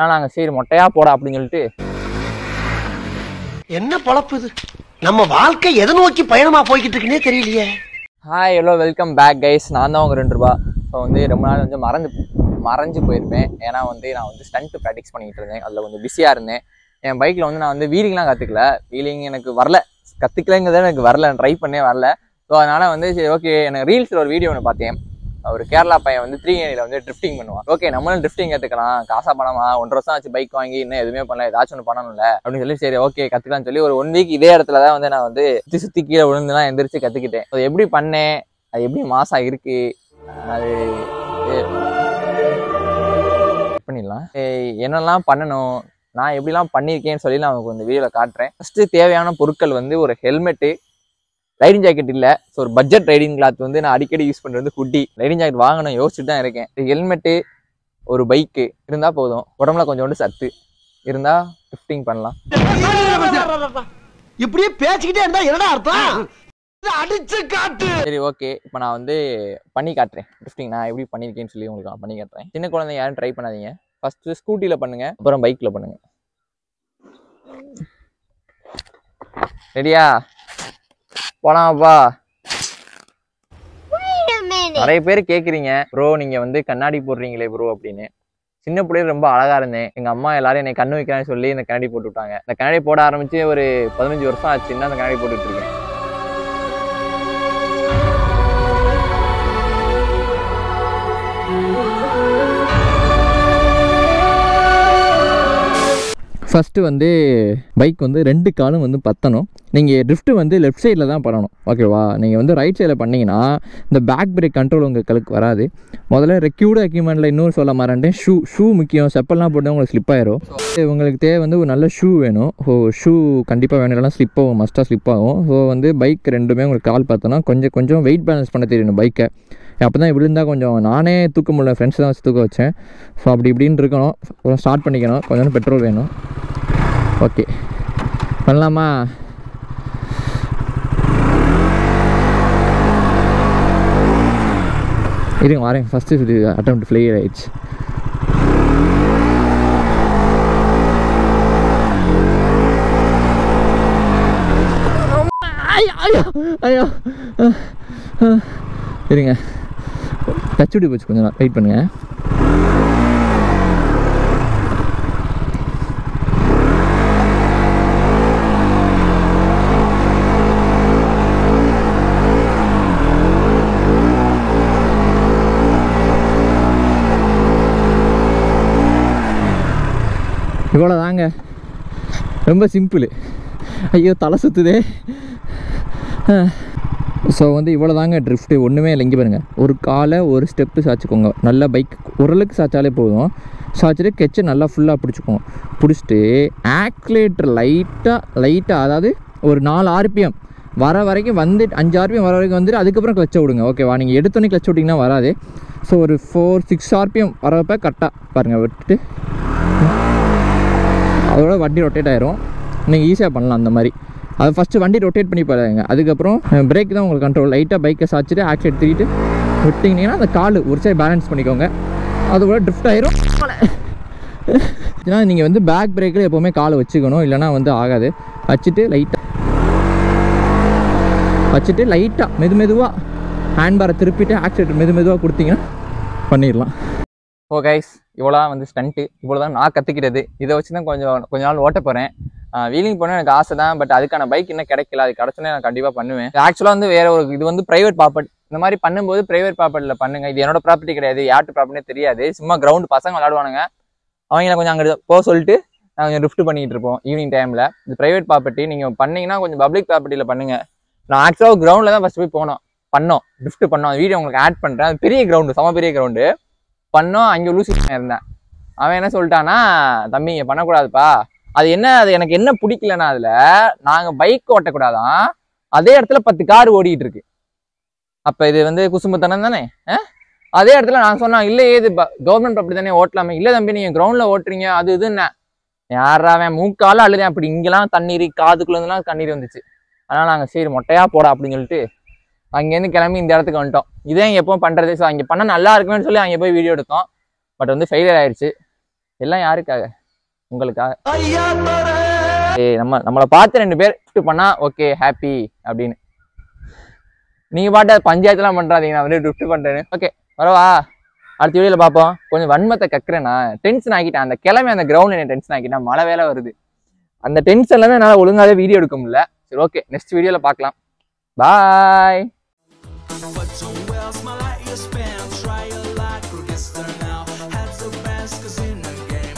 ஆனால் நாங்கள் சரி மொட்டையாக போட அப்படின்னு சொல்லிட்டு என்ன பொழப்பு இது? நம்ம வாழ்க்கை எதை நோக்கி பயணமா போய்கிட்டு இருக்குன்னே தெரியலையே. Hi hello welcome back guys. நான் தான் உங்கள் 2 ரூபா. ஸோ வந்து ரொம்ப நாள் வந்து மறைஞ்சு போயிருப்பேன். ஏன்னா வந்து நான் வந்து ஸ்டண்ட் ப்ராக்டிஸ் பண்ணிக்கிட்டு இருந்தேன். அதில் கொஞ்சம் பிஸியாக இருந்தேன். என் பைக்கில் வந்து நான் வந்து வீலிங்லாம் கற்றுக்கல. வீலிங் எனக்கு வரல, கற்றுக்கலங்கிறத எனக்கு வரல, ட்ரை பண்ணே வரல. ஸோ அதனால் வந்து சரி ஓகே, எனக்கு ரீல்ஸில் ஒரு வீடியோ ஒன்று பார்த்தேன். ஒரு கேரளா பையன் வந்து 380 வந்து ட்ரிஃப்டிங் பண்ணுவான். ஓகே நம்மளும் ட்ரிஃப்டிங் கற்றுக்கலாம், காசா பணமா 1.5 வருஷம் ஆச்சு பைக் வாங்கி, இன்னும் எதுவுமே பண்ணல, ஏதாச்சும் ஒன்று பண்ணணும்ல அப்படின்னு சொல்லி சரி ஓகே கற்றுக்கலாம்னு சொல்லி ஒரு 1 வீக் இதே இடத்துல தான் வந்து நான் வந்து சுற்றி கீழே விழுந்துலாம் எந்திரிச்சு கற்றுக்கிட்டேன். அது எப்படி பண்ணேன், அது எப்படி மாசா இருக்கு, அது பண்ணிடலாம், என்னெல்லாம் பண்ணணும், நான் எப்படிலாம் பண்ணியிருக்கேன்னு சொல்லி நான் உங்களுக்கு இந்த வீடியோவில் காட்டுறேன். ஃபஸ்ட்டு தேவையான பொருட்கள் வந்து ஒரு ஹெல்மெட்டு, ரைடிங் ஜாக்கெட் இல்லை, ஸோ ஒரு பட்ஜெட் ரைடிங் கிளாத் வந்து நான் அடிக்கடி யூஸ் பண்ணுறது வந்து ஹுட்டி. ரைடிங் ஜாக்கெட் வாங்கணும் யோசிச்சுட்டு தான் இருக்கேன். ஹெல்மெட்டு, ஒரு பைக்கு இருந்தால் போதும். உடம்புல கொஞ்சோண்டு சத்து இருந்தால் ட்ரிஃப்டிங் பண்ணலாம். இப்படியே பேசிக்கிட்டே இருந்தா என்னடா அர்த்தம்? அடிச்சு காட்டு. சரி ஓகே, இப்போ நான் வந்து பண்ணி காட்டுறேன் ட்ரிஃப்டிங் நான் எப்படி பண்ணியிருக்கேன்னு சொல்லி உங்களுக்கு நான் பண்ணி காட்டுறேன். சின்ன குழந்தைங்க யாரும் ட்ரை பண்ணாதீங்க. ஃபஸ்ட்டு ஸ்கூட்டியில் பண்ணுங்கள், அப்புறம் பைக்கில் பண்ணுங்கள். ரெடியா? போலாமாப்பா? நிறைய பேர் கேட்குறீங்க ப்ரோ நீங்கள் வந்து கண்ணாடி போடுறீங்களே ப்ரோ அப்படின்னு. சின்ன பிள்ளைல ரொம்ப அழகா இருந்தேன். எங்கள் அம்மா எல்லாரும் என்னை கண்ணு வைக்கிறான்னு சொல்லி இந்த கண்ணாடி போட்டு விட்டாங்க. இந்த கண்ணாடி போட ஆரம்பிச்சு ஒரு 15 வருஷம் ஆச்சு. இன்னும் அந்த கண்ணாடி போட்டுட்டு இருக்கேன். ஃபஸ்ட்டு வந்து பைக் வந்து 2 காலும் வந்து பற்றணும். நீங்கள் ட்ரிஃப்ட்டு வந்து லெஃப்ட் சைடில் தான் பண்ணணும், ஓகேவா? நீங்கள் வந்து ரைட் சைடில் பண்ணிங்கன்னா இந்த பேக் பிரேக் கண்ட்ரோல் உங்கள் கழுக்கு வராது. முதல்ல ரெக்யூர்டு எக்யூப்மெண்ட்டில் இன்னொரு சொல்ல மாட்டேன், ஷூ முக்கியம். செப்பல்லாம் போட்டு உங்களுக்கு ஸ்லிப் ஆயிரும். உங்களுக்கு தேவை வந்து ஒரு நல்ல ஷூ வேணும். ஸோ ஷூ கண்டிப்பாக வேணும், இல்லைனா ஸ்லிப் ஆகும், மஸ்ட்டாக ஸ்லிப் ஆகும். ஸோ வந்து பைக் ரெண்டுமே உங்களுக்கு கால் பார்த்தோன்னா கொஞ்சம் வெயிட் பேலன்ஸ் பண்ண தெரியணும் பைக்கை. அப்போ தான் விழுந்தால் கொஞ்சம் நானே தூக்க முடியல, ஃப்ரெண்ட்ஸ் தான் வச்சு தூக்க வச்சேன். ஸோ அப்படி இப்படின்னு இருக்கணும். அப்புறம் ஸ்டார்ட் பண்ணிக்கணும், கொஞ்சம் பெட்ரோல் வேணும். ஓகே பண்ணலாமா? இருங்க வரேன். ஃபஸ்ட்டு இது அட்டெம்ப்ட் ஃபெயிலியர் ஆயிடுச்சு. ஐயோ இருங்க, டச் விட்டு போச்சு, கொஞ்சம் வெயிட் பண்ணுங்க. இவ்வளோ தாங்க, ரொம்ப சிம்பிள். ஐயோ தலை சுற்றுதே. ஸோ வந்து இவ்வளோ தாங்க ட்ரிஃப்ட்டு, ஒன்றுமே இல்லை. இங்கே பாருங்கள், ஒரு காலை ஒரு ஸ்டெப்பு சாய்ச்சிக்கோங்க. நல்லா பைக் ஓரளவுக்கு சாய்ச்சாலே போதும். சாய்ச்சிட்டு கெச்சை நல்லா ஃபுல்லாக பிடிச்சிக்கோங்க. பிடிச்சிட்டு ஆக்சிலேட்டர் லைட்டாக அதாவது ஒரு 4 RPM வர வரைக்கும் வந்து 5 RPM வர வரைக்கும் வந்துட்டு அதுக்கப்புறம் கிளச்சை விடுங்க, ஓகேவா? நீங்கள் எடுத்தோன்னே கிளச் விட்டிங்கன்னா வராது. ஸோ ஒரு 4-6 RPM வரப்போ கரெக்டாக பாருங்கள், விட்டுட்டு அதோட வண்டி ரொட்டேட் ஆயிரும். நீங்கள் ஈஸியாக பண்ணலாம் அந்த மாதிரி. அது ஃபஸ்ட்டு வண்டி ரொட்டேட் பண்ணி பாருங்க, அதுக்கப்புறம் பிரேக் தான் உங்களுக்கு கண்ட்ரோல். லைட்டாக பைக்கை சாய்ச்சிட்டு ஆக்சிலேட் திருட்டு விட்டிங்கன்னா அந்த கால் ஒரு சைடு பேலன்ஸ் பண்ணிக்கோங்க, அதோட ட்ரிஃப்ட் ஆயிரும். ஏன்னா நீங்கள் வந்து பேக் பிரேக்கில் எப்போவுமே காலை வச்சுக்கணும், இல்லைனா வந்து ஆகாது. வச்சுட்டு லைட்டாக மெதுவாக ஹேண்ட் பாரை திருப்பிட்டு ஆக்சிலேட்டர் மெதுவாக கொடுத்தீங்கன்னா பண்ணிடலாம். ஓ கைஸ், இவ்வளோ வந்து ஸ்டண்ட்டு, இவ்வளோ தான் நான் கற்றுக்கிட்டது. இதை வச்சு தான் கொஞ்ச நாள் ஓட்ட போகிறேன். வீலிங் பண்ண எனக்கு ஆசை தான், பட் அதுக்கான பைக் இன்னும் கிடைக்கல. அது கிடச்சோன்னே நான் கண்டிப்பாக பண்ணுவேன். ஆக்சுவலாக வந்து வேறு ஒரு இது வந்து ப்ரைவேட் ப்ராப்பர்ட்டி. இந்த மாதிரி பண்ணும்போது ப்ரைவேட் ப்ராப்பர்ட்டியில் பண்ணுங்கள். இது என்னோட ப்ராப்பர்ட்டி கிடையாது, யார்ட்டு ப்ராப்பர்ட்டினே தெரியாது. சும்மா கிரவுண்டு பசங்க விளாடுவானுங்க, அவங்கள கொஞ்சம் அங்கே போக சொல்லிட்டு நான் கொஞ்சம் ட்ரிஃப்ட் பண்ணிகிட்டு இருப்போம் ஈவினிங் டைமில். இது ப்ரைவேட் ப்ராப்பர்ட்டி, நீங்கள் பண்ணிங்கன்னா கொஞ்சம் பப்ளிக் ப்ராப்பர்ட்டியில் பண்ணுங்கள். நான் ஆக்சுவலாக கிரவுண்டில் தான் ஃபஸ்ட்டு போய் பண்ணோம் ட்ரிஃப்ட் பண்ணோம். வீடியோ உங்களுக்கு ஆட் பண்ணுறேன். அது பெரிய கிரவுண்டு, செம பெரிய கிரவுண்டு பண்ணோம். அங்கே லூசி இருந்தேன். அவன் என்ன சொல்லிட்டான்னா, தம்பி இங்கே பண்ணக்கூடாதுப்பா. அது எனக்கு என்ன பிடிக்கலன்னா, அதில் நாங்கள் பைக் ஓட்டக்கூடாதான், அதே இடத்துல 10 கார் ஓடிக்கிட்டு இருக்கு. அப்போ இது வந்து குசும்புத்தனம் தானே? அதே இடத்துல நான் சொன்னேன், இல்லை இது கவர்மெண்ட் அப்படி தானே ஓட்டலாமே. இல்லை தம்பி நீங்கள் கிரவுண்டில் ஓட்டுறீங்க அது இதுன்னு. யாராவன் மூக்கால அழுதேன். அப்படி இங்கெல்லாம் தண்ணீர், காதுக்குள்ளேருந்துலாம் தண்ணீர் வந்துச்சு. அதனால் நாங்கள் சரி மொட்டையாக போட அப்படின்னு சொல்லிட்டு அங்கேருந்து கிளம்பி இந்த இடத்துக்கு வந்துட்டோம். இதே எப்போ பண்ணுறது. ஸோ அங்கே பண்ணால் நல்லா இருக்குன்னு சொல்லி அங்கே போய் வீடியோ எடுத்தோம். பட் வந்து ஃபெயிலியர் ஆயிடுச்சு. எல்லாம் யாருக்காக? உங்களுக்காக. நம்மளை பார்த்து 2 பேர் கிஃப்ட் பண்ணா ஓகே ஹாப்பி அப்படின்னு. நீங்க பாட்டு பஞ்சாயத்துலாம் பண்றாதீங்க, நான் வந்து கிஃப்ட் பண்றேன்னு. ஓகே வரவா, அடுத்த வீடியோல பார்ப்போம். கொஞ்சம் வன்மத்தை கக்குறேன், நான் டென்ஷன் ஆகிட்டேன். அந்த கிளம்பி அந்த கிரவுண்ட் என்ன டென்ஷன் ஆகிட்டேன், மழை வேலை வருது. அந்த டென்ஷன்ல தான் என்னால் ஒழுங்காவே வீடியோ எடுக்க முடியல. சரி ஓகே, நெக்ஸ்ட் வீடியோல பார்க்கலாம். பாய்.